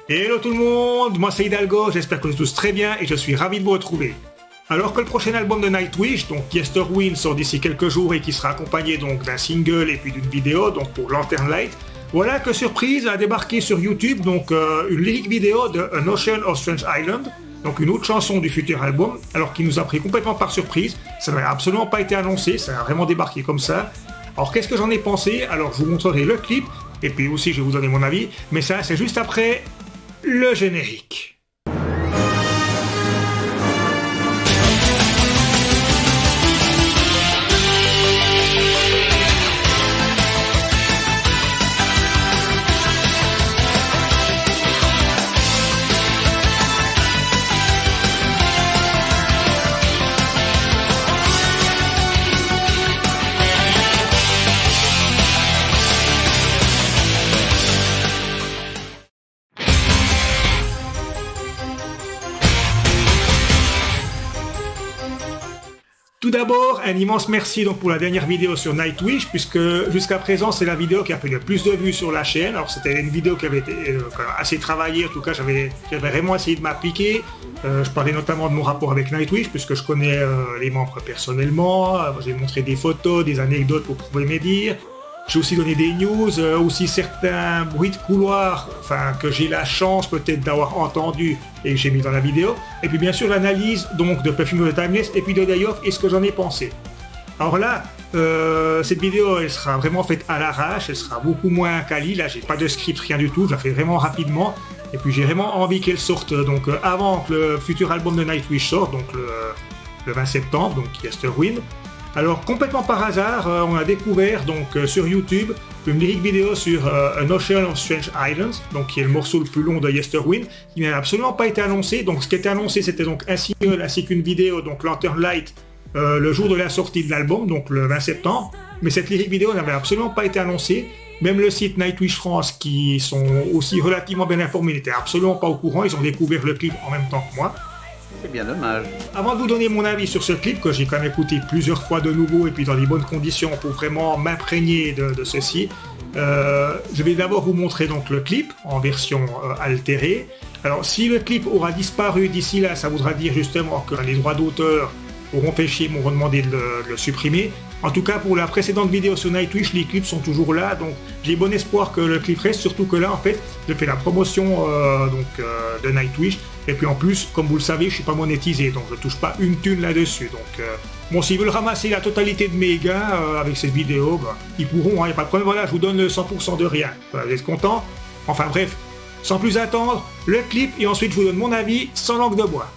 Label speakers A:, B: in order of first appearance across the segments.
A: Hello tout le monde, moi c'est Hidalgo, j'espère que vous êtes tous très bien et je suis ravi de vous retrouver. Alors que le prochain album de Nightwish, donc Yesterwind, sort d'ici quelques jours et qui sera accompagné donc d'un single et puis d'une vidéo, donc pour Lantern Light, voilà que surprise a débarqué sur YouTube donc une lyric vidéo de An Ocean of Strange Island, donc une autre chanson du futur album, alors qui nous a pris complètement par surprise, ça n'avait absolument pas été annoncé, ça a vraiment débarqué comme ça. Alors qu'est-ce que j'en ai pensé? Alors je vous montrerai le clip, et puis aussi je vais vous donner mon avis, mais ça c'est juste après le générique. Tout d'abord, un immense merci donc pour la dernière vidéo sur Nightwish, puisque jusqu'à présent c'est la vidéo qui a fait le plus de vues sur la chaîne. Alors c'était une vidéo qui avait été assez travaillée, en tout cas j'avais vraiment essayé de m'appliquer. Je parlais notamment de mon rapport avec Nightwish, puisque je connais les membres personnellement, j'ai montré des photos, des anecdotes pour prouver mes dires. J'ai aussi donné des news, aussi certains bruits de couloir, enfin que j'ai la chance peut-être d'avoir entendu et que j'ai mis dans la vidéo. Et puis bien sûr l'analyse donc de Perfume of the Timeless et puis de Day Off et ce que j'en ai pensé. Alors là, cette vidéo elle sera vraiment faite à l'arrache, elle sera beaucoup moins quali, là j'ai pas de script, rien du tout, je la fais vraiment rapidement. Et puis j'ai vraiment envie qu'elle sorte donc avant que le futur album de Nightwish sorte, donc le 20 septembre, donc Yesterwind. Alors complètement par hasard, on a découvert donc sur YouTube une lyric vidéo sur An Ocean of Strange Islands, donc qui est le morceau le plus long de Yesterwind, qui n'a absolument pas été annoncé. Donc ce qui était annoncé c'était donc un single ainsi qu'une vidéo, donc Lantern Light, le jour de la sortie de l'album, donc le 20 septembre. Mais cette lyric vidéo n'avait absolument pas été annoncée. Même le site Nightwish France, qui sont aussi relativement bien informés, n'étaient absolument pas au courant. Ils ont découvert le clip en même temps que moi.
B: C'est bien dommage.
A: Avant de vous donner mon avis sur ce clip, que j'ai quand même écouté plusieurs fois de nouveau et puis dans les bonnes conditions pour vraiment m'imprégner de ceci, je vais d'abord vous montrer donc le clip en version altérée. Alors si le clip aura disparu d'ici là, ça voudra dire justement que les droits d'auteur auront fait chier, m'auront demandé de le supprimer. En tout cas pour la précédente vidéo sur Nightwish, les clips sont toujours là, donc j'ai bon espoir que le clip reste, surtout que là en fait je fais la promotion de Nightwish, et puis en plus comme vous le savez je suis pas monétisé, donc je touche pas une thune là-dessus, donc bon s'ils veulent ramasser la totalité de mes gains avec cette vidéo, bah, ils pourront, il n'y a pas de problème, voilà je vous donne le 100% de rien, vous êtes content? Enfin bref, sans plus attendre, le clip et ensuite je vous donne mon avis sans langue de bois.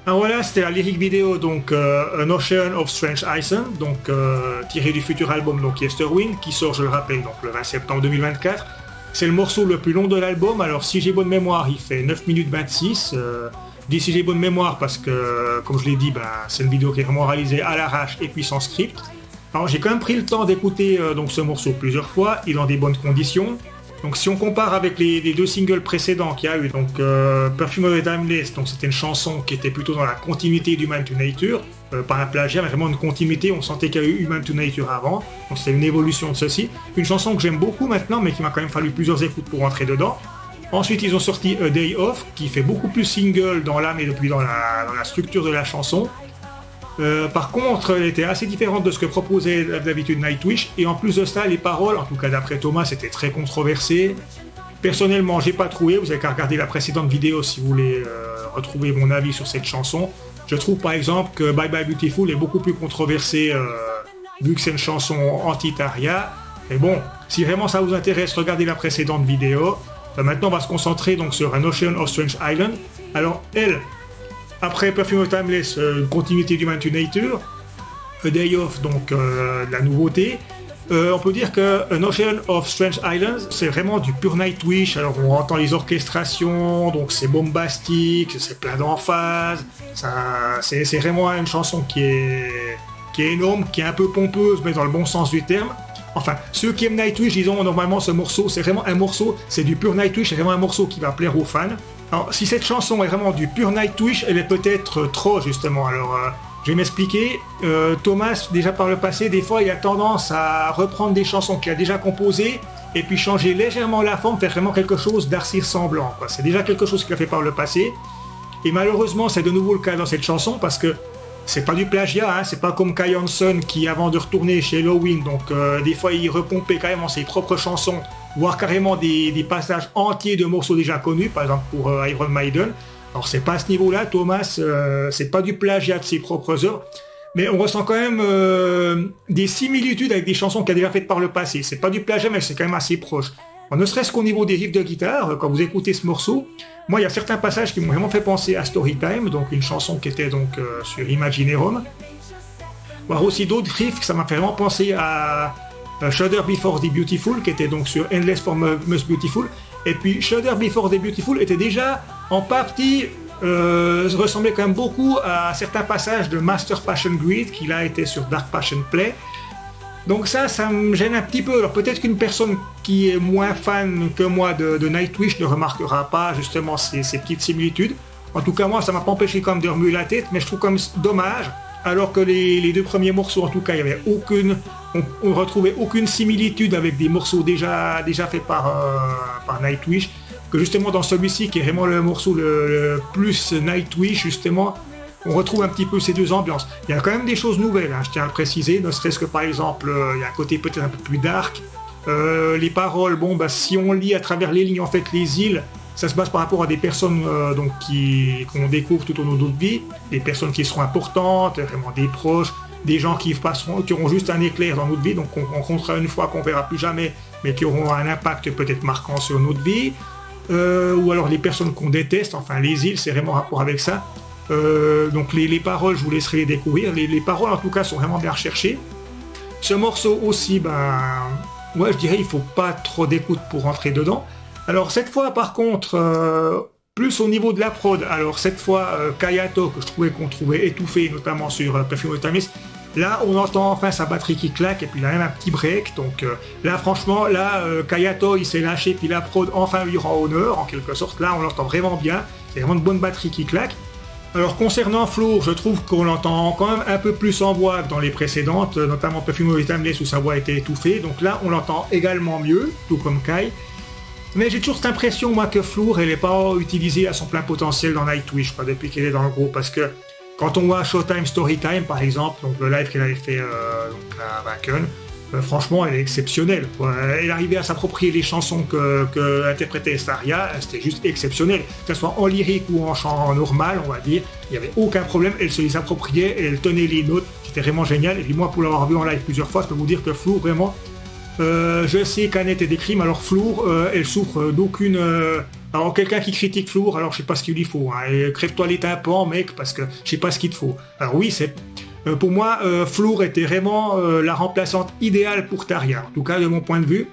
A: Alors voilà, c'était la lyrique vidéo, donc An Ocean of Strange Island, donc tiré du futur album donc Yesterwind, qui sort, je le rappelle, donc le 20 septembre 2024. C'est le morceau le plus long de l'album, alors si j'ai bonne mémoire, il fait 9 minutes 26. Je dis si j'ai bonne mémoire parce que, comme je l'ai dit, c'est une vidéo qui est vraiment réalisée à l'arrache et puis sans script. Alors j'ai quand même pris le temps d'écouter donc ce morceau plusieurs fois et dans des bonnes conditions. Donc si on compare avec les deux singles précédents qu'il y a eu, donc Perfume of the Timeless, donc c'était une chanson qui était plutôt dans la continuité d'Human to Nature, pas un plagiat mais vraiment une continuité, on sentait qu'il y a eu Human to Nature avant, donc c'était une évolution de ceci. Une chanson que j'aime beaucoup maintenant mais qui m'a quand même fallu plusieurs écoutes pour rentrer dedans. Ensuite ils ont sorti A Day Off qui fait beaucoup plus single dans l'âme et depuis dans la structure de la chanson. Par contre, elle était assez différente de ce que proposait d'habitude Nightwish, et en plus de ça, les paroles, en tout cas d'après Thomas, c'était très controversé. Personnellement, j'ai pas trouvé, vous avez qu'à regarder la précédente vidéo si vous voulez retrouver mon avis sur cette chanson. Je trouve par exemple que Bye Bye Beautiful est beaucoup plus controversé, vu que c'est une chanson anti-Tarja. Mais bon, si vraiment ça vous intéresse, regardez la précédente vidéo. Maintenant, on va se concentrer donc sur An Ocean of Strange Island. Alors, elle, après Perfume of Timeless, une continuité d'Human to Nature, A Day Off, donc de la nouveauté. On peut dire que An Ocean of Strange Islands, c'est vraiment du pur Nightwish. Alors on entend les orchestrations, donc c'est bombastique, c'est plein d'emphase. C'est vraiment une chanson qui est énorme, qui est un peu pompeuse, mais dans le bon sens du terme. Enfin, ceux qui aiment Nightwish, disons normalement ce morceau, c'est vraiment un morceau, c'est du pur Nightwish, c'est vraiment un morceau qui va plaire aux fans. Alors, si cette chanson est vraiment du pur Nightwish, elle est peut-être trop, justement. Alors, je vais m'expliquer. Thomas, déjà par le passé, des fois, il a tendance à reprendre des chansons qu'il a déjà composées et puis changer légèrement la forme, faire vraiment quelque chose d'assez ressemblant. C'est déjà quelque chose qu'il a fait par le passé. Et malheureusement, c'est de nouveau le cas dans cette chanson parce que c'est pas du plagiat, hein, c'est pas comme Kai Hansen qui, avant de retourner chez Helloween, donc des fois, il repompait carrément ses propres chansons, voire carrément des passages entiers de morceaux déjà connus, par exemple pour Iron Maiden. Alors c'est pas à ce niveau-là, Thomas, c'est pas du plagiat de ses propres œuvres, mais on ressent quand même des similitudes avec des chansons qu'il a déjà faites par le passé. C'est pas du plagiat, mais c'est quand même assez proche. Ne serait-ce qu'au niveau des riffs de guitare, quand vous écoutez ce morceau, moi il y a certains passages qui m'ont vraiment fait penser à Storytime, donc une chanson qui était donc sur Imaginerum. Voire aussi d'autres riffs que ça m'a fait vraiment penser à Shudder Before the Beautiful, qui était donc sur Endless for Most Beautiful. Et puis Shudder Before the Beautiful était déjà en partie ressemblait quand même beaucoup à certains passages de Master Passion Greed qui là était sur Dark Passion Play. Donc ça me gêne un petit peu. Alors peut-être qu'une personne qui est moins fan que moi de Nightwish ne remarquera pas justement ces petites similitudes. En tout cas moi ça m'a pas empêché quand même de remuer la tête, mais je trouve comme dommage. Alors que les deux premiers morceaux, en tout cas, il y avait aucune, on retrouvait aucune similitude avec des morceaux déjà faits par Nightwish. Que justement dans celui-ci, qui est vraiment le morceau le plus Nightwish, justement, on retrouve un petit peu ces deux ambiances. Il y a quand même des choses nouvelles, hein, je tiens à le préciser, ne serait-ce que par exemple, il y a un côté peut-être un peu plus dark. Les paroles, bon, si on lit à travers les lignes, en fait, les îles, ça se base par rapport à des personnes donc qu'on découvre tout au long de notre vie, des personnes qui seront importantes, vraiment des proches, des gens qui auront juste un éclair dans notre vie, donc qu'on rencontrera une fois, qu'on verra plus jamais, mais qui auront un impact peut-être marquant sur notre vie, ou alors les personnes qu'on déteste, enfin les îles, c'est vraiment en rapport avec ça. Donc les paroles, je vous laisserai les découvrir, les paroles en tout cas sont vraiment bien recherchées. Ce morceau aussi, ouais, je dirais il faut pas trop d'écoute pour rentrer dedans. Alors cette fois par contre, plus au niveau de la prod, alors cette fois Kayato, que je trouvais qu'on trouvait étouffé, notamment sur Perfume of Timeless, là on entend enfin sa batterie qui claque et puis il a même un petit break, donc là franchement, là Kayato il s'est lâché, puis la prod enfin lui rend honneur en quelque sorte, là on l'entend vraiment bien, c'est vraiment une bonne batterie qui claque. Alors concernant Floor, je trouve qu'on l'entend quand même un peu plus en voix que dans les précédentes, notamment Perfume of Timeless où sa voix était étouffée, donc là on l'entend également mieux, tout comme Kai. Mais j'ai toujours cette impression, moi, que Floor, elle n'est pas utilisée à son plein potentiel dans Nightwish, depuis qu'elle est dans le groupe, parce que quand on voit Showtime Storytime, par exemple, donc le live qu'elle avait fait donc à Wacken, franchement, elle est exceptionnelle, quoi. Elle arrivait à s'approprier les chansons que interprétait Tarja, c'était juste exceptionnel, que ce soit en lyrique ou en chant normal, on va dire, il n'y avait aucun problème, elle se les appropriait, elle tenait les notes, c'était vraiment génial, et puis moi, pour l'avoir vu en live plusieurs fois, je peux vous dire que Floor, vraiment... je sais qu'Annette est des crimes, alors Floor, elle souffre d'aucune Alors quelqu'un qui critique Floor, alors je sais pas ce qu'il lui faut, hein. Et crève-toi les tympans mec, parce que je sais pas ce qu'il te faut. Alors oui, c'est pour moi, Floor était vraiment la remplaçante idéale pour Tarja, en tout cas de mon point de vue.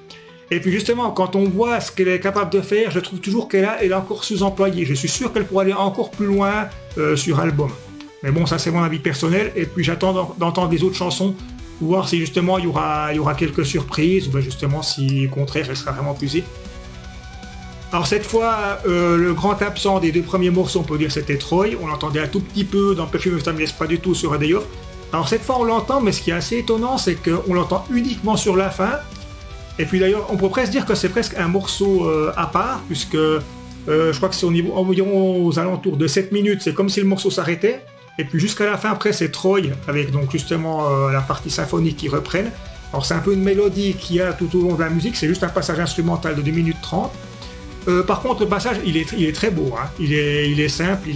A: Et puis justement, quand on voit ce qu'elle est capable de faire, je trouve toujours qu'elle est encore sous-employée. Je suis sûr qu'elle pourrait aller encore plus loin sur album. Mais bon, ça c'est mon avis personnel. Et puis j'attends d'entendre les autres chansons pour voir si justement il y aura quelques surprises, ou bien justement si au contraire elle sera vraiment plus. Alors cette fois, le grand absent des deux premiers morceaux, on peut dire c'était Troy. On l'entendait un tout petit peu dans Perfume of Timeless, pas du tout sur A Day Off. Alors cette fois on l'entend, mais ce qui est assez étonnant, c'est qu'on l'entend uniquement sur la fin. Et puis d'ailleurs, on peut presque dire que c'est presque un morceau à part, puisque je crois que c'est environ aux alentours de 7 minutes, c'est comme si le morceau s'arrêtait. Et puis jusqu'à la fin, après, c'est Troy, avec donc justement la partie symphonique qui reprenne. Alors c'est un peu une mélodie qu'il y a tout au long de la musique, c'est juste un passage instrumental de 2 minutes 30. Par contre, le passage, il est très beau, hein. Il est simple,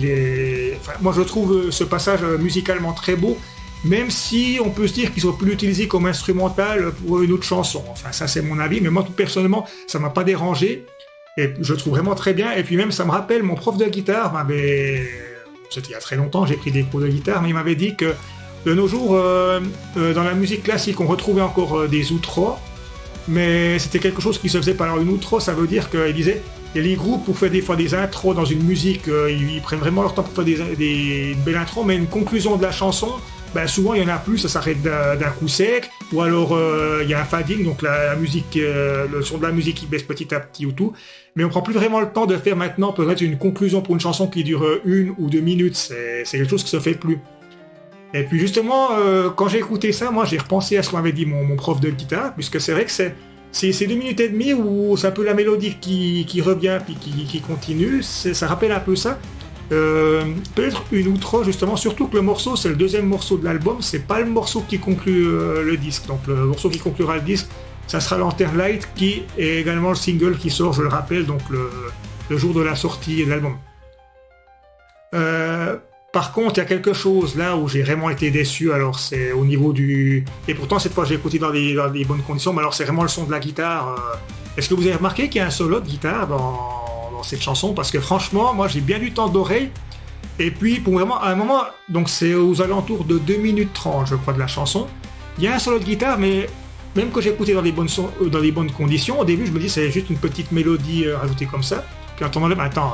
A: Enfin, moi je trouve ce passage musicalement très beau, même si on peut se dire qu'ils auraient pu l'utiliser comme instrumental pour une autre chanson. Enfin, ça c'est mon avis, mais moi tout personnellement, ça m'a pas dérangé. Et je trouve vraiment très bien. Et puis même, ça me rappelle, mon prof de guitare c'était il y a très longtemps, j'ai pris des cours de guitare, mais il m'avait dit que de nos jours, dans la musique classique, on retrouvait encore des outros, mais c'était quelque chose qui se faisait pas. Alors une outro, ça veut dire qu'il disait, il y a les groupes pour faire des fois des intros dans une musique, ils prennent vraiment leur temps pour faire des belles intros, mais une conclusion de la chanson, ben souvent il y en a plus, ça s'arrête d'un coup sec, ou alors il y a un fading, donc la musique, le son de la musique qui baisse petit à petit ou tout, mais on prend plus vraiment le temps de faire maintenant peut-être une conclusion pour une chanson qui dure 1 ou 2 minutes, c'est quelque chose qui se fait plus. Et puis justement, quand j'ai écouté ça, moi j'ai repensé à ce que m'avait dit mon prof de guitare, puisque c'est vrai que c'est 2 minutes et demie où c'est un peu la mélodie qui revient puis qui continue, ça rappelle un peu ça. Peut-être une outro justement, surtout que le morceau c'est le deuxième morceau de l'album, c'est pas le morceau qui conclut le disque, donc le morceau qui conclura le disque ça sera Lantern Light, qui est également le single qui sort, je le rappelle, donc le jour de la sortie de l'album. Par contre, il y a quelque chose là où j'ai vraiment été déçu, alors c'est au niveau du... Et pourtant cette fois j'ai écouté dans des bonnes conditions, mais alors c'est vraiment le son de la guitare. Est-ce que vous avez remarqué qu'il y a un solo de guitare dans cette chanson? Parce que franchement, moi j'ai bien du temps d'oreille, et puis pour vraiment, à un moment, donc c'est aux alentours de 2 minutes 30 je crois de la chanson, il y a un solo de guitare, mais même que j'ai écouté dans des bonnes conditions, au début je me dis c'est juste une petite mélodie rajoutée comme ça, puis en entendant le attends,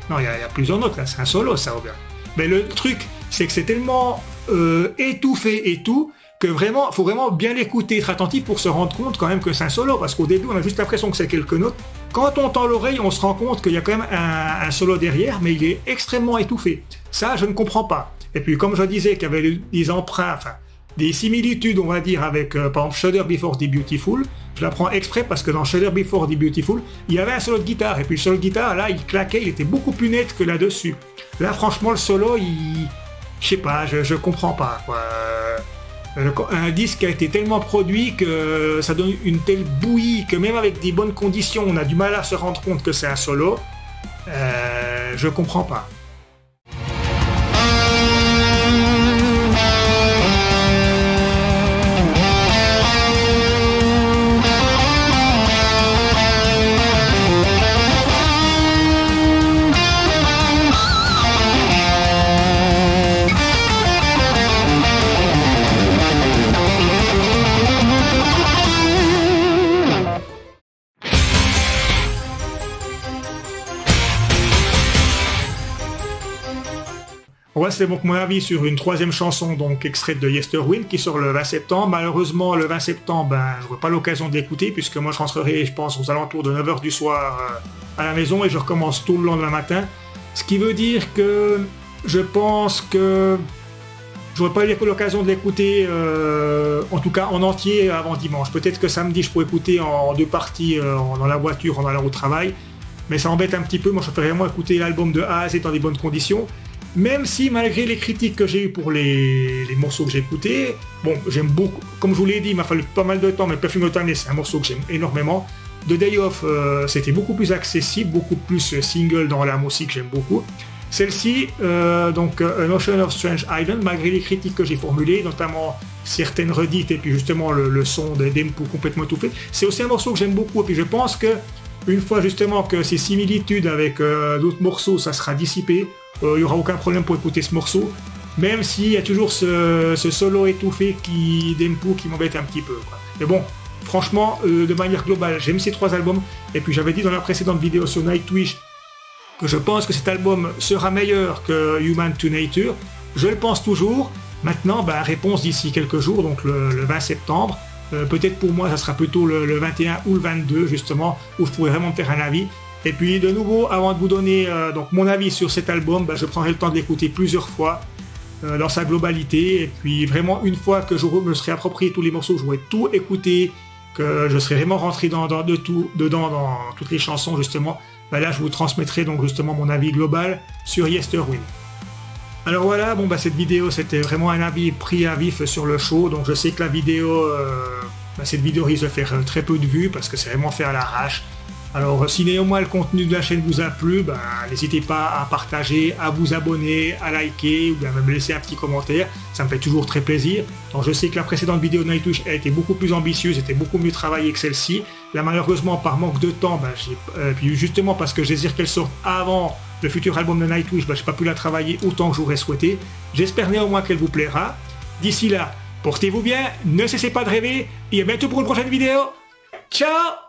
A: non il y a plusieurs notes là, c'est un solo ça ou bien. Mais le truc c'est que c'est tellement étouffé et tout, que vraiment, faut vraiment bien l'écouter, être attentif pour se rendre compte quand même que c'est un solo, parce qu'au début on a juste l'impression que c'est quelques notes. Quand on tend l'oreille, on se rend compte qu'il y a quand même un solo derrière, mais il est extrêmement étouffé. Ça, je ne comprends pas. Et puis comme je disais qu'il y avait des emprunts, enfin des similitudes, on va dire, avec par exemple Shudder Before the Beautiful, je la prends exprès parce que dans Shudder Before the Beautiful, il y avait un solo de guitare, et puis le solo de guitare, là, il claquait, il était beaucoup plus net que là-dessus. Là, franchement, le solo, je sais pas, je comprends pas, quoi. Un disque a été tellement produit que ça donne une telle bouillie que même avec des bonnes conditions, on a du mal à se rendre compte que c'est un solo. Je comprends pas. Ouais, c'est donc mon avis sur une troisième chanson, donc extraite de Yesterwind, qui sort le 20 septembre. Malheureusement, le 20 septembre, je n'aurai pas l'occasion d'écouter, puisque moi je rentrerai, je pense, aux alentours de 9h du soir à la maison, et je recommence tout le lendemain matin. Ce qui veut dire que je pense que j'aurai pas eu l'occasion de l'écouter, en tout cas en entier, avant dimanche. Peut-être que samedi, je pourrais écouter en 2 parties, dans la voiture, en allant au travail. Mais ça embête un petit peu, moi je préfère vraiment écouter l'album de A à Z dans des bonnes conditions. Même si, malgré les critiques que j'ai eues pour les morceaux que j'ai écoutés, bon, j'aime beaucoup, comme je vous l'ai dit, il m'a fallu pas mal de temps, mais Perfume of Timeless, c'est un morceau que j'aime énormément. The Day Off, c'était beaucoup plus accessible, beaucoup plus single dans l'âme aussi, que j'aime beaucoup. Celle-ci, donc An Ocean of Strange Island, malgré les critiques que j'ai formulées, notamment certaines redites, et puis justement le son des Dempo complètement étouffé, c'est aussi un morceau que j'aime beaucoup, et puis je pense que une fois justement que ces similitudes avec d'autres morceaux, ça sera dissipé, il n'y aura aucun problème pour écouter ce morceau, même s'il y a toujours ce solo étouffé d'Empu qui m'embête un petit peu, quoi. Mais bon, franchement, de manière globale, j'aime ces 3 albums, et puis j'avais dit dans la précédente vidéo sur Nightwish que je pense que cet album sera meilleur que Human to Nature. Je le pense toujours. Maintenant, réponse d'ici quelques jours, donc le 20 septembre. Peut-être pour moi, ça sera plutôt le 21 ou le 22, justement, où je pourrais vraiment me faire un avis. Et puis, de nouveau, avant de vous donner donc mon avis sur cet album, je prendrai le temps de l'écouter plusieurs fois dans sa globalité. Et puis, vraiment, une fois que je me serai approprié tous les morceaux, j'aurai tout écouté, que je serai vraiment rentré dedans dans toutes les chansons, justement. Là, je vous transmettrai donc justement mon avis global sur Yesterwind. Alors voilà, cette vidéo, c'était vraiment un avis pris à vif sur le show. Donc je sais que la vidéo, cette vidéo risque de faire très peu de vues parce que c'est vraiment fait à l'arrache. Alors si néanmoins le contenu de la chaîne vous a plu, n'hésitez pas à partager, à vous abonner, à liker ou bien même laisser un petit commentaire. Ça me fait toujours très plaisir. Donc je sais que la précédente vidéo de Nightwish a été beaucoup plus ambitieuse, était beaucoup mieux travaillée que celle-ci. Là malheureusement par manque de temps, puis justement parce que je désire qu'elle sorte avant le futur album de Nightwish, j'ai pas pu la travailler autant que j'aurais souhaité. J'espère néanmoins qu'elle vous plaira. D'ici là, portez-vous bien, ne cessez pas de rêver et à bientôt pour une prochaine vidéo. Ciao!